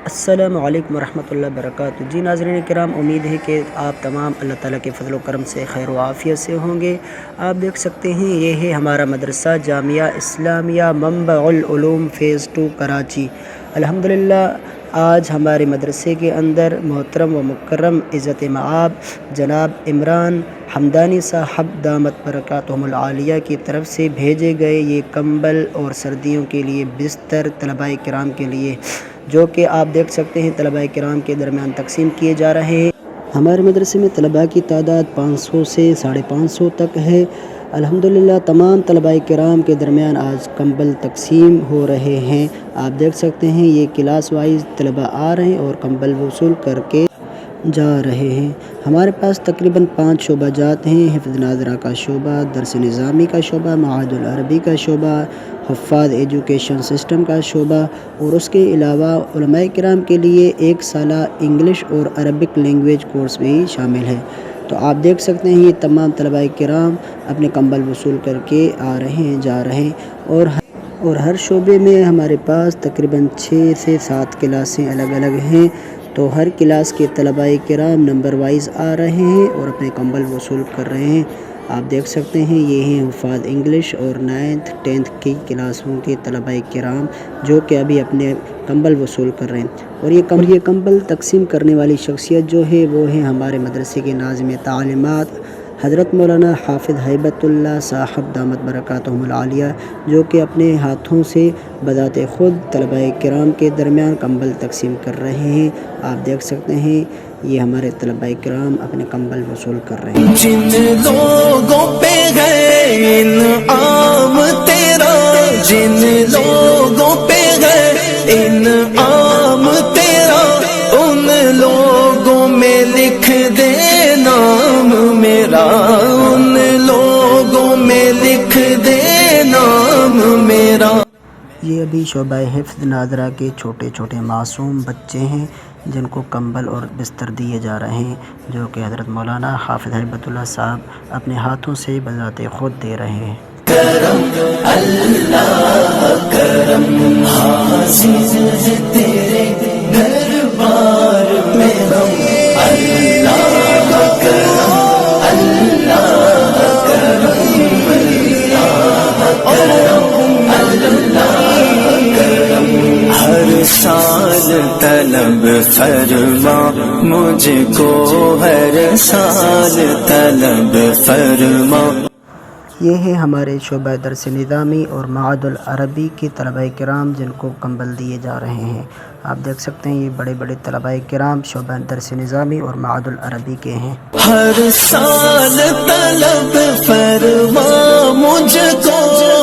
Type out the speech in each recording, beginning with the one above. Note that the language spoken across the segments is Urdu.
السلام علیکم ورحمۃ اللہ وبرکاتہ۔ جی ناظرین کرام، امید ہے کہ آپ تمام اللہ تعالیٰ کے فضل و کرم سے خیر و عافیت سے ہوں گے۔ آپ دیکھ سکتے ہیں یہ ہے ہمارا مدرسہ جامعہ اسلامیہ منبع العلوم فیض 2 کراچی۔ الحمدللہ آج ہمارے مدرسے کے اندر محترم و مکرم عزت مآب جناب عمران حمدانی صاحب دامت برکاتہم العالیہ کی طرف سے بھیجے گئے یہ کمبل اور سردیوں کے لیے بستر طلباء کرام کے لیے، جو کہ آپ دیکھ سکتے ہیں طلباء کرام کے درمیان تقسیم کیے جا رہے ہیں۔ ہمارے مدرسے میں طلباء کی تعداد 500 سے 550 تک ہے۔ الحمدللہ تمام طلباء کرام کے درمیان آج کمبل تقسیم ہو رہے ہیں۔ آپ دیکھ سکتے ہیں یہ کلاس وائز طلباء آ رہے ہیں اور کمبل وصول کر کے جا رہے ہیں۔ ہمارے پاس تقریباً 5 شعبہ جات ہیں: حفظ ناظرہ کا شعبہ، درس نظامی کا شعبہ، معہد العربی کا شعبہ، حفاظ ایجوکیشن سسٹم کا شعبہ، اور اس کے علاوہ علماء کرام کے لیے 1 سالہ انگلش اور عربک لینگویج کورس بھی شامل ہے۔ تو آپ دیکھ سکتے ہیں یہ تمام طلباء کرام اپنے کمبل وصول کر کے آ رہے ہیں، جا رہے ہیں، اور ہر شعبے میں ہمارے پاس تقریباً 6 سے 7 کلاسیں الگ الگ ہیں۔ تو ہر کلاس کے طلباء کرام نمبر وائز آ رہے ہیں اور اپنے کمبل وصول کر رہے ہیں۔ آپ دیکھ سکتے ہیں یہ ہیں حفاظ انگلش اور 9th 10th کی کلاسوں کے طلباء کرام، جو کہ ابھی اپنے کمبل وصول کر رہے ہیں۔ اور یہ کمبل تقسیم کرنے والی شخصیت جو ہے وہ ہے ہمارے مدرسے کے ناظم تعلیمات حضرت مولانا حافظ ہیبت اللہ صاحب دامت برکاتہم العالیہ، جو کہ اپنے ہاتھوں سے بذات خود طلباء کرام کے درمیان کمبل تقسیم کر رہے ہیں۔ آپ دیکھ سکتے ہیں یہ ہمارے طلباء کرام اپنے کمبل وصول کر رہے ہیں۔ جن لوگوں پہ ہے انعام تیرا، جن لوگوں پہ ہے انعام تیرا، ان لوگوں میں لکھ دے نام میرا، ان لوگوں میں لکھ دے نام میرا۔ یہ ابھی شعبہ حفظ ناظرہ کے چھوٹے چھوٹے معصوم بچے ہیں جن کو کمبل اور بستر دیے جا رہے ہیں، جو کہ حضرت مولانا حافظ ہیبت اللہ صاحب اپنے ہاتھوں سے بذات خود دے رہے ہیں۔ کرم اللہ کرم حاصل ہے تیرے دربار میں، ہم اللہ کرم اللہ کرم اللہ کرم، ہر سال طلب فرما مجھ کو، ہر سال طلب فرما۔ یہ ہے ہمارے شعبہ درس نظامی اور معہد العربی کے طلباء کرام جن کو کمبل دیے جا رہے ہیں۔ آپ دیکھ سکتے ہیں یہ بڑے بڑے طلباء کرام شعبہ درس نظامی اور معہد العربی کے ہیں۔ ہر سال طلب فرما مجھ کو،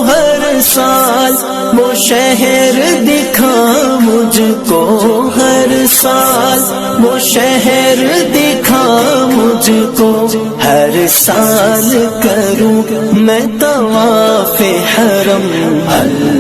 ہر سال وہ شہر دکھا مجھ کو، ہر سال وہ شہر دکھا مجھ کو، ہر سال کروں میں طواف حرم اللہ